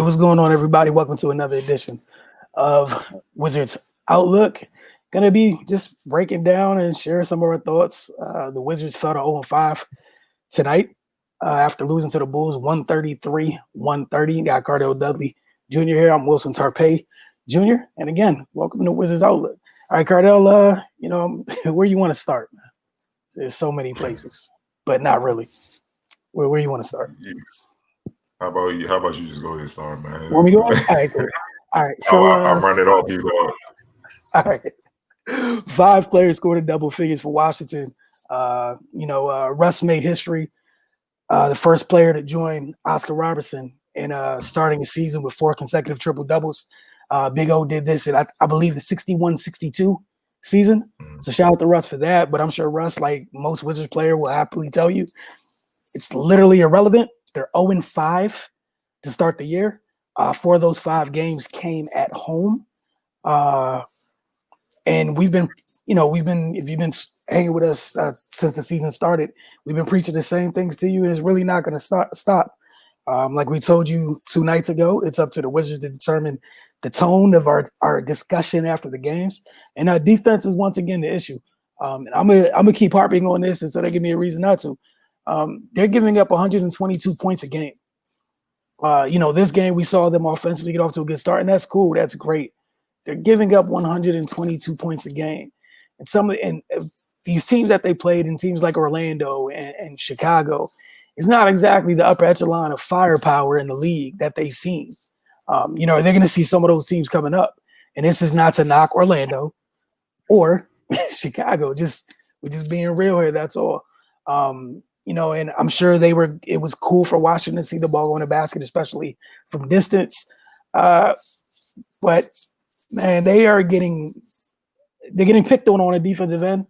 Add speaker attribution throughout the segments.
Speaker 1: Hey, what's going on, everybody? Welcome to another edition of Wizards Outlook. Gonna be just breaking down and sharing some of our thoughts. The Wizards fell to 0-5 tonight after losing to the Bulls 133-130. Got Cardell Dudley Jr. here. I'm Wilson Tarpey Jr. And again, welcome to Wizards Outlook. All right, Cardell, where you want to start? There's so many places, but not really. Where you want to start?
Speaker 2: How about you? How about you just go ahead and start, man?
Speaker 1: Want me to go? All right, cool. All right, so
Speaker 2: I'm running off you.
Speaker 1: All right. 5 players scored in double figures for Washington. Russ made history. The first player to join Oscar Robertson in starting a season with 4 consecutive triple doubles. Big O did this in, I believe, the 61-62 season. So shout out to Russ for that. But I'm sure Russ, like most Wizards player, will happily tell you, it's literally irrelevant. They're 0-5 to start the year. 4 of those 5 games came at home. And we've been, if you've been hanging with us since the season started, we've been preaching the same things to you, and it's really not going to stop. Like we told you 2 nights ago, it's up to the Wizards to determine the tone of our discussion after the games. And our defense is once again the issue. And I'm gonna keep harping on this until they give me a reason not to. They're giving up 122 points a game. This game we saw them offensively get off to a good start, and that's cool. That's great. They're giving up 122 points a game. And these teams that they played in teams like Orlando and Chicago is not exactly the upper echelon of firepower in the league that they've seen. They're going to see some of those teams coming up. And this is not to knock Orlando or Chicago. We're just being real here. That's all. And I'm sure it was cool for Washington to see the ball go in the basket, especially from distance. But man, they're getting picked on a defensive end.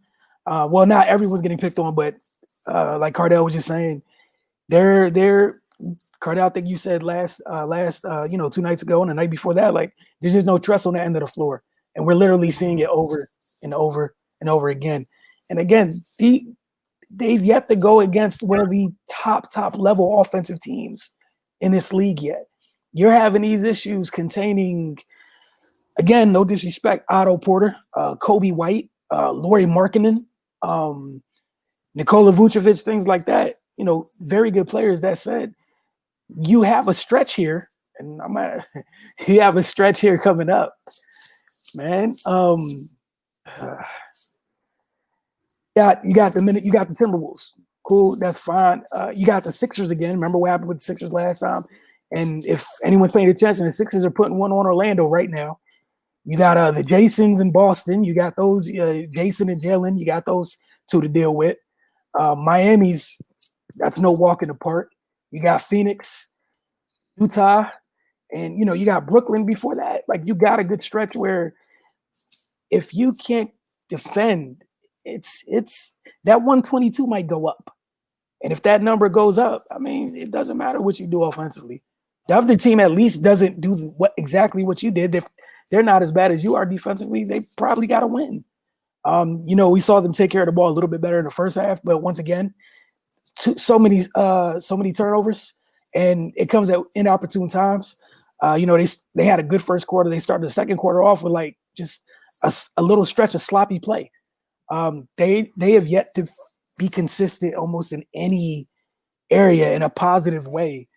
Speaker 1: Well, not everyone's getting picked on, but like Cardell was just saying, they're Cardell, I think you said last 2 nights ago and the night before that, like there's just no trust on the end of the floor. And we're literally seeing it over and over and over again. And again, they've yet to go against one of the top level offensive teams in this league yet. You're having these issues containing, again, no disrespect, Otto Porter, Kobe White, Lauri Markkanen, Nikola Vucevic, things like that. Very good players. That said, you have a stretch here, and you have a stretch here coming up, man. You got the Timberwolves. Cool, that's fine. You got the Sixers again. Remember what happened with the Sixers last time? And if anyone's paying attention, the Sixers are putting one on Orlando right now. You got the Jasons in Boston. You got those Jason and Jalen. You got those 2 to deal with. Miami's, that's no walk in the park. You got Phoenix, Utah, and you got Brooklyn before that. Like you got a good stretch where if you can't defend, it's that 122 might go up. And if that number goes up, I mean, it doesn't matter what you do offensively. The other team at least doesn't do exactly what you did. If they're not as bad as you are defensively, they probably got to win. We saw them take care of the ball a little bit better in the first half, but once again, so many turnovers, and it comes at inopportune times. They had a good first quarter. They started the second quarter off with like just a little stretch of sloppy play. They have yet to be consistent almost in any area in a positive way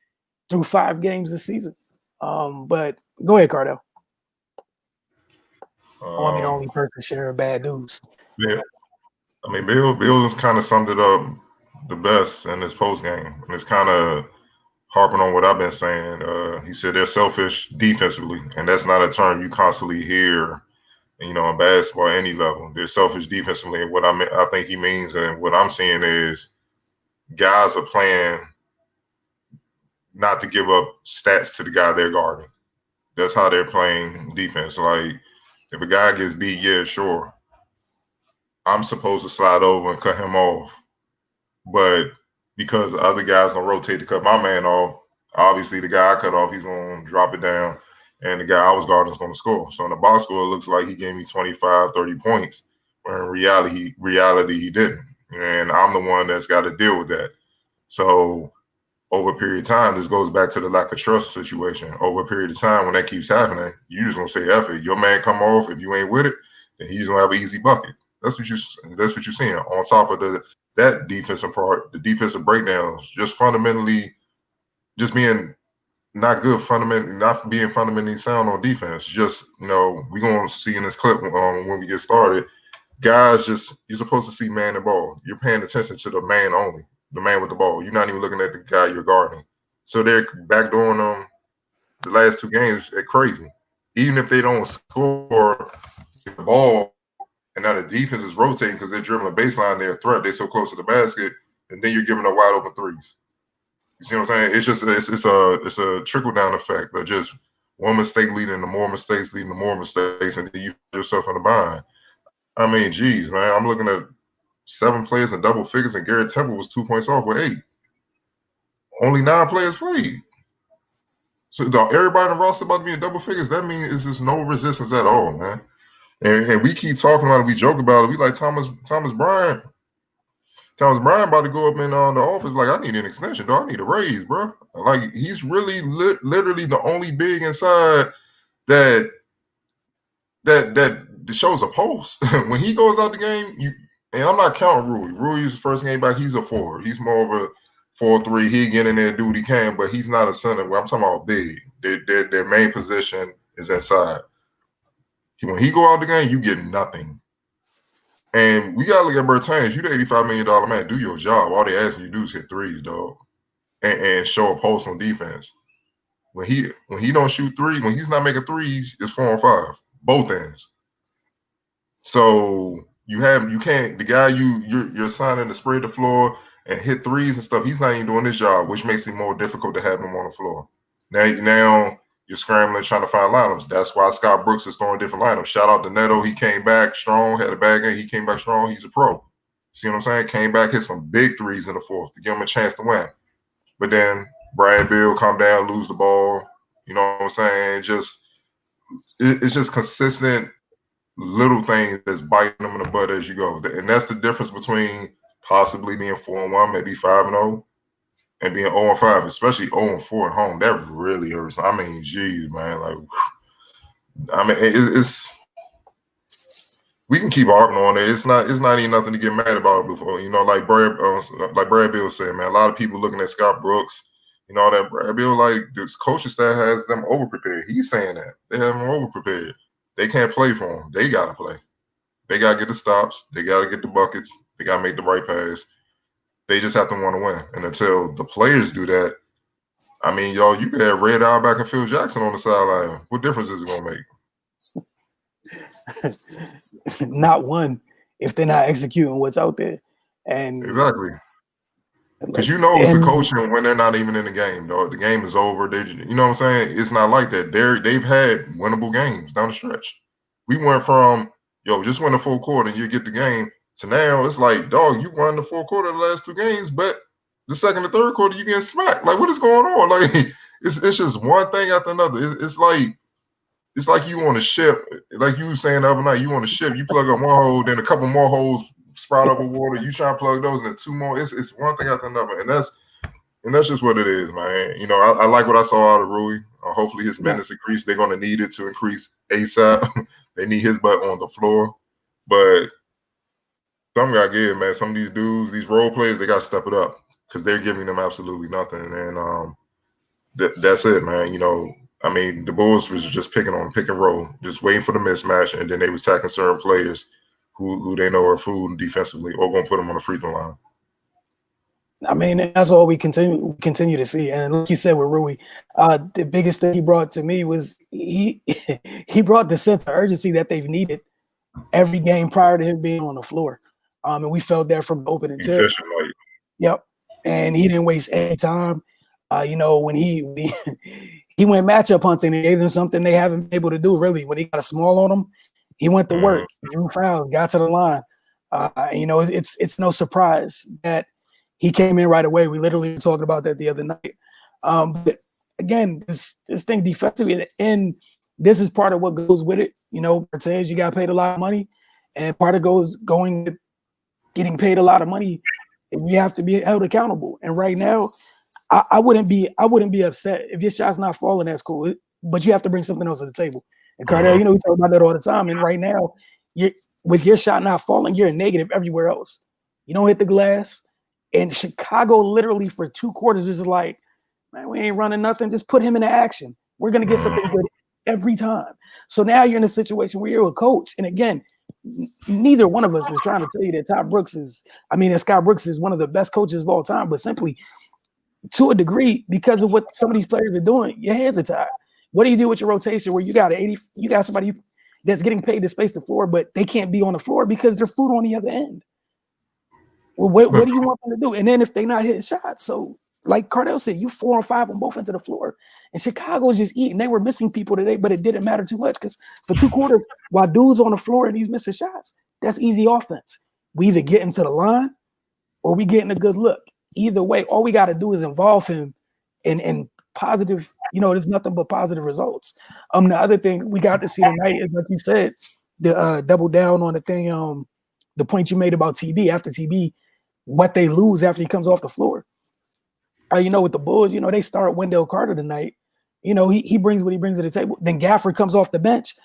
Speaker 1: through 5 games this season. But go ahead, Cardell. I want to be the only person sharing bad news.
Speaker 2: Yeah, I mean, Bill kind of summed it up the best in his post game, and it's kind of harping on what I've been saying. He said they're selfish defensively, and that's not a term you constantly hear, in basketball at any level. They're selfish defensively. And what I think he means, and what I'm seeing is guys are playing not to give up stats to the guy they're guarding. That's how they're playing defense. Like if a guy gets beat, yeah, sure, I'm supposed to slide over and cut him off. But because the other guys gonna rotate to cut my man off, obviously the guy I cut off, he's gonna drop it down, and the guy I was guarding is gonna score. So in the box score, it looks like he gave me 25, 30 points, when in reality he didn't. And I'm the one that's got to deal with that. So over a period of time, this goes back to the lack of trust situation. Over a period of time, when that keeps happening, you just gonna say, "F it." Your man come off. If you ain't with it, then he's gonna have an easy bucket. That's what you're seeing. On top of that defensive part, the defensive breakdowns, just fundamentally, just being not good fundamentally, not being fundamentally sound on defense. Just we're gonna see in this clip when we get started. Guys, you're supposed to see man the ball. You're paying attention to the man only, the man with the ball. You're not even looking at the guy you're guarding. So they're backdooring them the last two games. They're crazy. Even if they don't score the ball, and now the defense is rotating because they're dribbling baseline, they're a threat. They're so close to the basket, and then you're giving them wide open threes. You see what I'm saying? It's just it's a trickle down effect of just one mistake leading to more mistakes, leading to more mistakes, and then you put yourself in a bind. I mean, geez, man, I'm looking at 7 players in double figures, and Garrett Temple was 2 points off with 8. Only 9 players played. So everybody in the roster about to be in double figures. That means it's just no resistance at all, man. And we keep talking about it. We joke about it. We like Thomas Bryant. Thomas Bryant about to go up in the office like, I need an extension, dog. I need a raise, bro. Like, he's really literally the only big inside that shows a post. When he goes out the game, and I'm not counting Rui. Rui's the first game back. He's a 4. He's more of a 4-3. He get in there and do what he can, but he's not a center. I'm talking about big. Their main position is inside. When he go out the game, you get nothing. And we gotta look at Bertans. You the $85 million man. Do your job. All they asking you to do is hit threes, dog, and show a post on defense. When he don't shoot three, when he's not making threes, it's 4 on 5, both ends. So you can't, the guy you're assigning to spread the floor and hit threes and stuff. He's not even doing his job, which makes it more difficult to have him on the floor. Now you're scrambling, trying to find lineups. That's why Scott Brooks is throwing different lineups. Shout out to Neto. He came back strong, had a bad game. He came back strong. He's a pro. See what I'm saying? Came back, hit some big threes in the fourth to give him a chance to win. But then Brad Beal come down, lose the ball. You know what I'm saying? It's just consistent little things that's biting them in the butt as you go. And that's the difference between possibly being 4-1, maybe 5-0. And being 0-5, especially 0-4 at home, that really hurts. I mean, geez, man. Like, I mean, it's we can keep harping on it. It's not even nothing to get mad about before. Like Brad Beal said, man. A lot of people looking at Scott Brooks, that Brad Beal, like, this coaching staff has them over-prepared. He's saying that they have them over-prepared. They can't play for him. They gotta play. They gotta get the stops. They gotta get the buckets. They gotta make the right pass. They just have to want to win. And until the players do that, I mean, y'all, you could have Red Auerbach and Phil Jackson on the sideline. What difference is it going
Speaker 1: to make? Not one, if they're not executing what's out there. And
Speaker 2: exactly. Because it's the coaching when they're not even in the game, dog. The game is over. You know what I'm saying? It's not like that. They've had winnable games down the stretch. We went from, just win the full quarter and you get the game. So now it's like, dog, you won the full quarter of the last 2 games, but the second and third quarter you getting smacked. Like, what is going on? Like, it's just one thing after another. It's like you on a ship, like you were saying the other night. You on a ship, you plug up one hole, then a couple more holes sprout up with water. You try to plug those, and then 2 more. It's one thing after another, and that's just what it is, man. I like what I saw out of Rui. Hopefully his minutes increase. They're going to need it to increase ASAP. They need his butt on the floor, but some got to give, man. Some of these dudes, these role players, they got to step it up because they're giving them absolutely nothing. And that's it, man. I mean, the Bulls was just picking on pick and roll, just waiting for the mismatch, and then they was attacking certain players who they know are food defensively or going to put them on the free throw line.
Speaker 1: I mean, that's all we continue to see. And like you said with Rui, the biggest thing he brought to me was he brought the sense of urgency that they've needed every game prior to him being on the floor. And we felt there from opening tip. Yep. And he didn't waste any time. When he went matchup hunting and gave them something they haven't been able to do, really. When he got a small on him, he went to work, drew fouls, got to the line. It's no surprise that he came in right away. We literally talked about that the other night. But again, this thing defensively, and this is part of what goes with it. Bertans, you got paid a lot of money, and part of getting paid a lot of money, and you have to be held accountable. And right now, I wouldn't be upset if your shot's not falling. That's cool, but you have to bring something else to the table. And Cardell, we talk about that all the time. And right now, with your shot not falling, you're a negative everywhere else. You don't hit the glass. And Chicago literally for 2 quarters was like, man, we ain't running nothing. Just put him into action. We're gonna get something good every time. So now you're in a situation where you're a coach, and again, neither one of us is trying to tell you that Scott Brooks is one of the best coaches of all time, but simply to a degree, because of what some of these players are doing, your hands are tied. What do you do with your rotation where you got somebody that's getting paid to space the floor, but they can't be on the floor because they're food on the other end? Well, what do you want them to do? And then if they're not hitting shots, so like Cardell said, you 4 and 5 on both ends of the floor. And Chicago was just eating. They were missing people today, but it didn't matter too much because for 2 quarters, while dude's on the floor and he's missing shots, that's easy offense. We either get into the line or we getting a good look. Either way, all we got to do is involve him in positive, there's nothing but positive results. The other thing we got to see tonight is, like you said, the double down on the thing, the point you made about TB after TB, what they lose after he comes off the floor. With the Bulls, they start Wendell Carter tonight. He brings what he brings to the table. Then Gafford comes off the bench.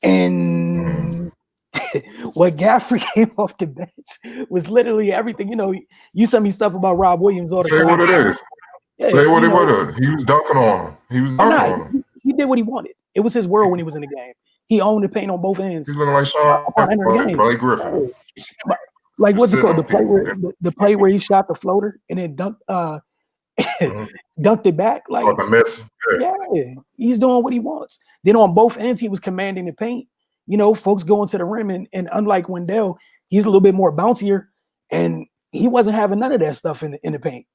Speaker 1: And what Gafford came off the bench was literally everything. You send me stuff about Rob Williams all the time.
Speaker 2: Say what it is.
Speaker 1: Yeah,
Speaker 2: Say what it was. He was dunking on him.
Speaker 1: He did what he wanted. It was his world when he was in the game. He owned the paint on both ends.
Speaker 2: He's looking like Sean Blake Griffin.
Speaker 1: Like what's it called? The play where he shot the floater and then dunked it back. Like
Speaker 2: the miss.
Speaker 1: Yeah, he's doing what he wants. Then on both ends, he was commanding the paint. Folks going to the rim, and unlike Wendell, he's a little bit more bouncier, and he wasn't having none of that stuff in the paint.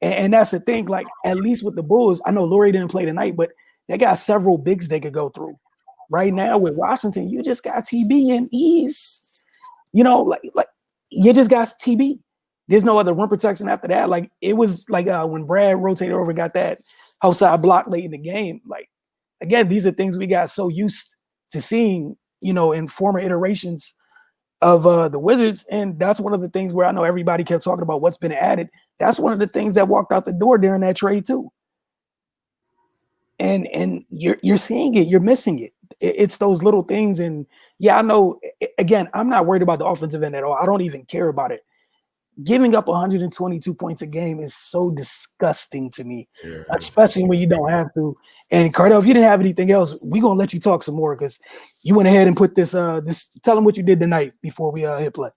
Speaker 1: And that's the thing. Like at least with the Bulls, I know Laurie didn't play tonight, but they got several bigs they could go through. Right now with Washington, you just got TB, and he's, like you just got TB. There's no other rim protection after that. Like it was like when Brad rotated over and got that outside block late in the game. Like again, these are things we got so used to seeing, in former iterations of the Wizards, and that's one of the things where I know everybody kept talking about what's been added. That's one of the things that walked out the door during that trade too. And you're seeing it, you're missing it. It's those little things, and yeah, I know. Again, I'm not worried about the offensive end at all. I don't even care about it. Giving up 122 points a game is so disgusting to me, especially when you don't have to. And Cardell, if you didn't have anything else, we're gonna let you talk some more because you went ahead and put this. Tell them what you did tonight before we hit play.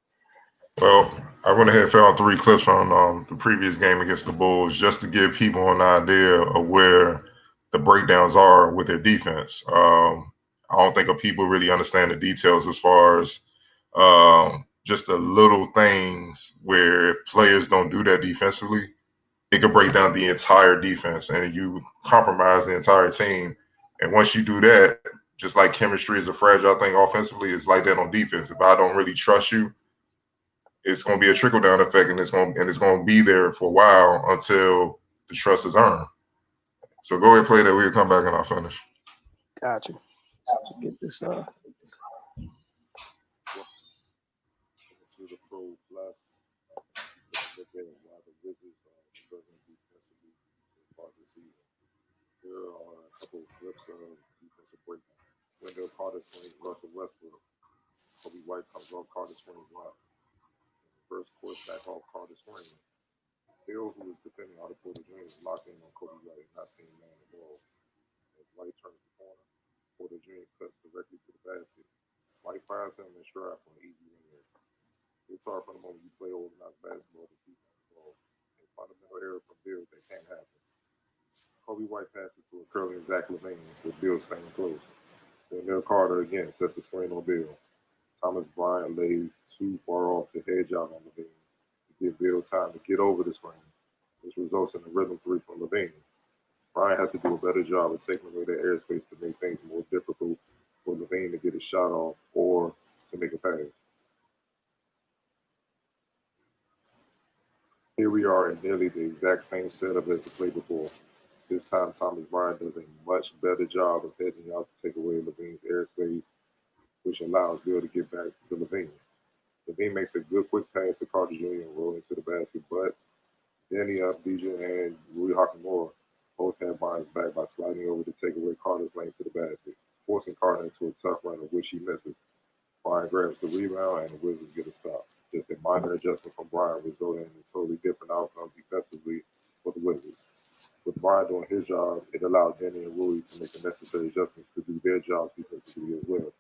Speaker 2: Well, I went ahead and found 3 clips from the previous game against the Bulls just to give people an idea of where the breakdowns are with their defense. I don't think people really understand the details as far as just the little things where if players don't do that defensively, it could break down the entire defense and you compromise the entire team. And once you do that, just like chemistry is a fragile thing offensively, it's like that on defense. If I don't really trust you, it's going to be a trickle down effect, and it's going to be there for a while until the trust is earned. So go ahead and play that. We'll come back and I'll finish.
Speaker 1: Gotcha. Get this
Speaker 3: The pro plus look at why the Wizards are struggling defensively as far as the season. There are a couple of clips of defensive breakdown. Wendell Carter 20, Russell Westbrook. Kobe White comes off Carter 21. In the first quarter, back off Carter 20. Bill, who was defending out of Porter Jr., is locked in on Kobe White, not seeing man at all. As White turns the corner, Porter Jr. cuts directly to the basket. White fires him and stride for an easy win. It's hard for the moment you play organized basketball to see ball. A fundamental error from Bill that can't happen. Kobe White passes to a curling Zach LaVine with Bill staying close. Wendell Carter again sets the screen on Bill. Thomas Bryant lays too far off to hedge out on LaVine to give Bill time to get over the screen. This results in a rhythm 3 from LaVine. Bryant has to do a better job of taking away their airspace to make things more difficult for LaVine to get a shot off or to make a pass. Here we are in nearly the exact same setup as the play before. This time, Thomas Bryant does a much better job of hedging out to take away LaVine's airspace, which allows Bill to get back to LaVine. LaVine makes a good quick pass to Carter Jr. and roll into the basket, but Danny Abidjan and Rui Hachimura both had Bryant's back by sliding over to take away Carter's lane to the basket, forcing Carter into a tough run of which he misses. Bryant grabs the rebound and the Wizards get a stop. Just a minor adjustment from Bryant resulting in a totally different outcome defensively for the Wizards. With Bryant doing his job, it allowed Danny and Rui to make the necessary adjustments to do their jobs defensively as well.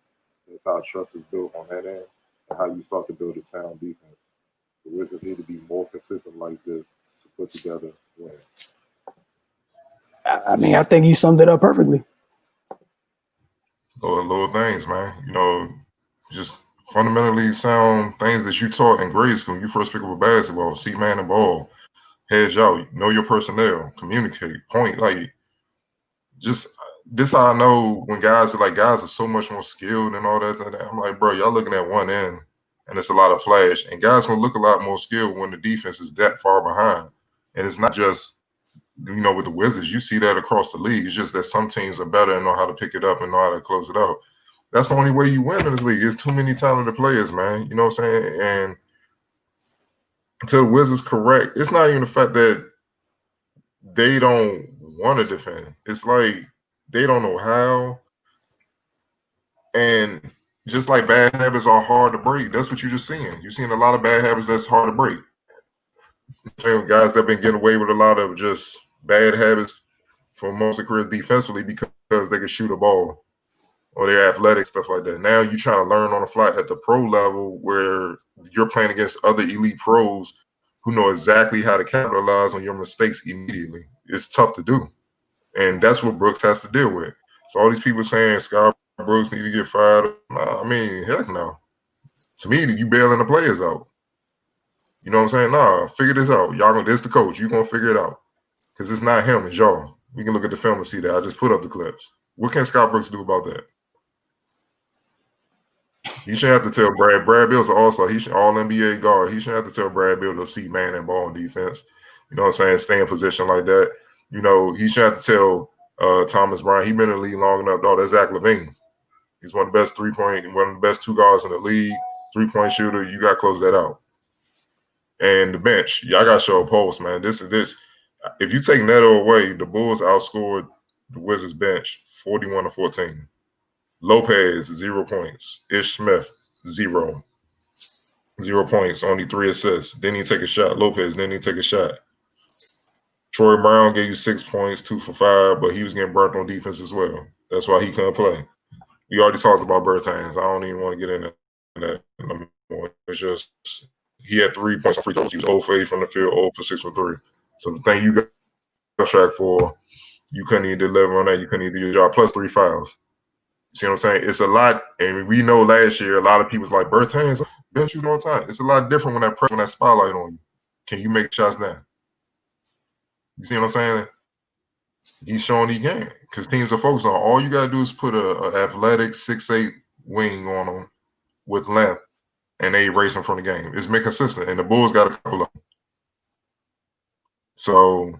Speaker 3: That's how trust is built on that end and how you start to build a sound defense. The Wizards need to be more consistent like this to put together wins.
Speaker 1: I mean, I think you summed it up perfectly.
Speaker 2: Little things, man. You know, just fundamentally sound things that you taught in grade school when you first pick up a basketball. See man and ball, hedge out, know your personnel, communicate, point. Like, just this how I know when guys are so much more skilled and all that. I'm like, bro, y'all looking at one end and it's a lot of flash. And guys gonna look a lot more skilled when the defense is that far behind. And it's not just, you know, with the Wizards, you see that across the league. It's just that some teams are better and know how to pick it up and know how to close it out. That's the only way you win in this league. It's too many talented players, man. You know what I'm saying? And until the Wizards correct, it's not even the fact that they don't want to defend. It's like they don't know how. And just like bad habits are hard to break, that's what you're just seeing. You're seeing a lot of bad habits that's hard to break. Same guys that have been getting away with a lot of just bad habits for most of their careers defensively because they can shoot a ball or they're athletic, stuff like that. Now you're trying to learn on the fly at the pro level where you're playing against other elite pros who know exactly how to capitalize on your mistakes immediately. It's tough to do. And that's what Brooks has to deal with. So all these people saying Scott Brooks need to get fired. Nah, I mean, heck no. To me, you bailing the players out. You know what I'm saying? Nah, figure this out. Y'all gonna, this the coach. You gonna figure it out. Because it's not him, it's y'all. We can look at the film and see that. I just put up the clips. What can Scott Brooks do about that? He shouldn't have to tell Brad. Brad Bill's also he should all NBA guard. He shouldn't have to tell Brad Bill to see man and ball on defense. You know what I'm saying? Stay in position like that. You know, he shouldn't have to tell Thomas Bryant. He been in the league long enough. Oh, that's Zach LaVine. He's one of the best 3-point, one of the best 2 guards in the league. 3-point shooter. You got to close that out. And the bench, y'all got to show a pulse, man. This. If you take Neto away, the Bulls outscored the Wizards bench 41-14. Lopez, 0 points. Ish Smith, 0. 0 points, only 3 assists. Didn't even take a shot. Lopez didn't even take a shot. Troy Brown gave you 6 points, 2 for 5, but he was getting burnt on defense as well. That's why he couldn't play. We already talked about Bertans. I don't even want to get into that anymore. It's just he had 3 points on free throws. He was 0 for 8 from the field, 0 for 6 for 3. So the thing you got track for, you couldn't even deliver on that. You couldn't even do your job. Plus 3 fouls. See what I'm saying? It's a lot, and we know last year a lot of people's like Bertans they'll shoot all the time. It's a lot different when that spotlight on you. Can you make shots now? You see what I'm saying? He's showing he can because teams are focused on all you gotta do is put a athletic 6'8" wing on them with length, and they erase him from the game. It's been consistent, and the Bulls got a couple of them. So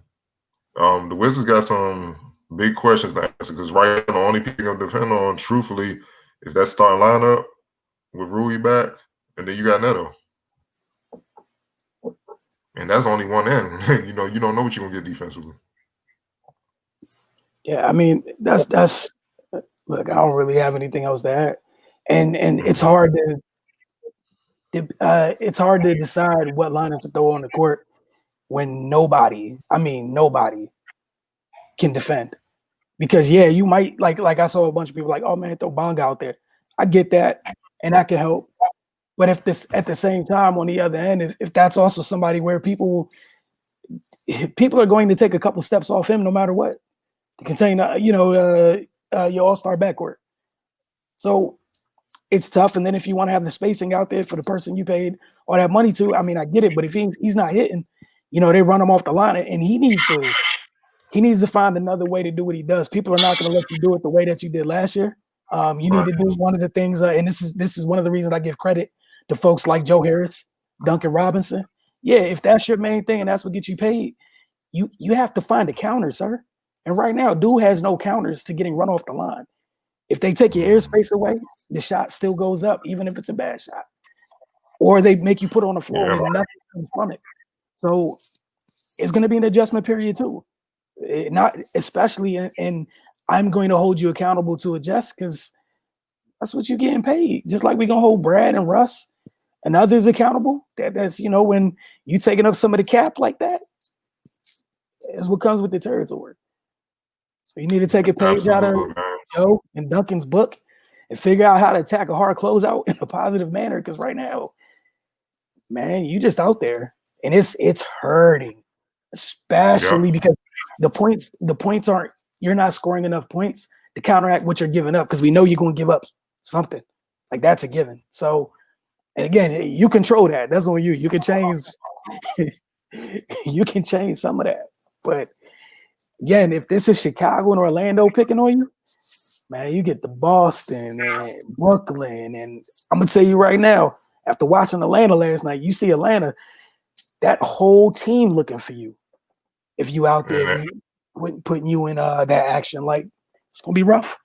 Speaker 2: the Wizards got some big questions to answer because right now the only people to depend on, truthfully, is that starting lineup with Rui back, and then you got Neto. And that's only one end. You don't know what you're gonna get defensively.
Speaker 1: Yeah, I mean that's look, I don't really have anything else to add. And it's hard to decide what lineup to throw on the court when nobody can defend. Because yeah, you might like I saw a bunch of people like, oh man, throw Bonga out there. I get that, and that can help. But if this at the same time on the other end, if that's also somebody where people are going to take a couple steps off him no matter what to contain your all-star backcourt. So it's tough. And then if you want to have the spacing out there for the person you paid all that money to, I mean, I get it. But if he's not hitting, they run him off the line, and he needs to find another way to do what he does. People are not going to let you do it the way that you did last year. You need to do one of the things, and this is one of the reasons I give credit to folks like Joe Harris, Duncan Robinson. Yeah, if that's your main thing and that's what gets you paid, you have to find a counter, sir. And right now, dude has no counters to getting run off the line. If they take your airspace away, the shot still goes up, even if it's a bad shot. Or they make you put on the floor and nothing comes from it. So it's going to be an adjustment period too. Not especially, and I'm going to hold you accountable to adjust because that's what you're getting paid. Just like we're going to hold Brad and Russ and others accountable. That's, you know, when you taking up some of the cap like that, is what comes with the territory. So you need to take a page out of
Speaker 2: Absolutely, man.
Speaker 1: Joe and Duncan's book and figure out how to attack a hard closeout in a positive manner. Because right now, man, you just out there and it's hurting, especially because the points aren't, you're not scoring enough points to counteract what you're giving up because we know you're going to give up something. Like that's a given. So, and again, you control that. That's on you. You can change. You can change some of that. But again, if this is Chicago and Orlando picking on you, man, you get to Boston and Brooklyn. And I'm going to tell you right now, after watching Atlanta last night, you see Atlanta, that whole team looking for you. If you out there putting you in that action, like it's going to be rough.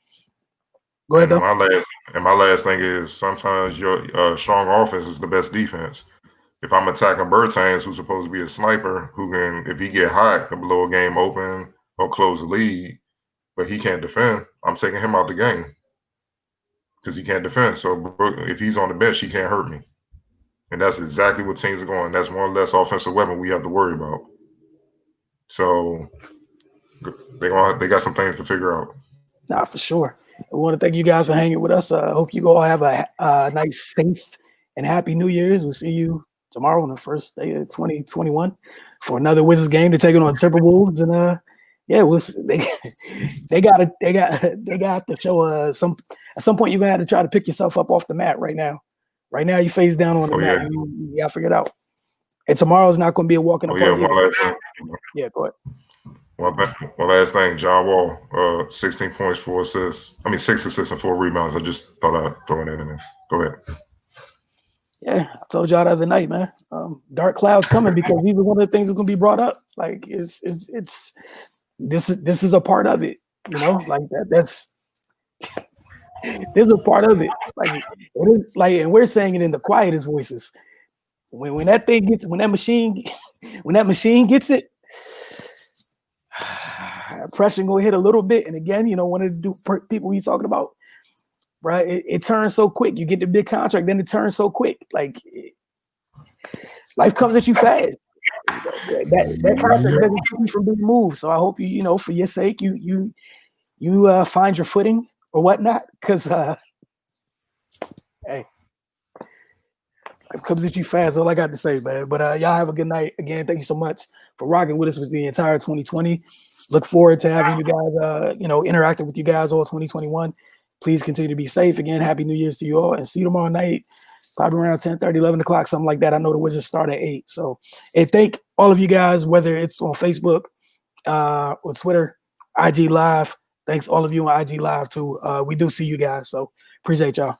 Speaker 1: Go ahead, though.
Speaker 2: My last thing is sometimes your strong offense is the best defense. If I'm attacking Bertans, who's supposed to be a sniper, who can, if he get hot, can blow a game open or close the lead, but he can't defend, I'm taking him out the game because he can't defend. So if he's on the bench, he can't hurt me. And that's exactly what teams are going. That's one less offensive weapon we have to worry about. So they got some things to figure out.
Speaker 1: Nah, for sure. I want to thank you guys for hanging with us. I hope you all have a nice, safe, and happy New Year's. We'll see you tomorrow on the first day of 2021 for another Wizards game to take on Timberwolves. And they got to show at some point you're gonna have to try to pick yourself up off the mat right now. Right now you face down on the mat.
Speaker 2: Yeah.
Speaker 1: You gotta figure it out. And tomorrow's not gonna be a walk in the park.
Speaker 2: One last thing.
Speaker 1: Yeah, go ahead.
Speaker 2: One last thing, John Wall, 16 points, 4 assists. 6 assists and 4 rebounds. I just thought I'd throw that in there. Go ahead.
Speaker 1: Yeah, I told y'all the other night, man. Dark clouds coming because these are one of the things that's gonna be brought up. Like this is a part of it, you know, like that's this is a part of it. Like it is like, and we're saying it in the quietest voices. When that machine gets it, pressure gonna hit a little bit. And again, you know, one of the people we talking about, right? It turns so quick. You get the big contract, then it turns so quick. Like life comes at you fast. That contract doesn't keep you from being moved. So I hope you know, for your sake, you find your footing or whatnot, because hey, it comes at you fast. All I got to say, man. But y'all have a good night. Again, thank you so much for rocking with us with the entire 2020. Look forward to having you guys, interacting with you guys all 2021. Please continue to be safe. Again, happy New Year's to you all, and see you tomorrow night, probably around 10:30, 11 o'clock, something like that. I know the Wizards start at 8. So, and thank all of you guys, whether it's on Facebook or Twitter, IG Live. Thanks all of you on IG Live too. We do see you guys, so appreciate y'all.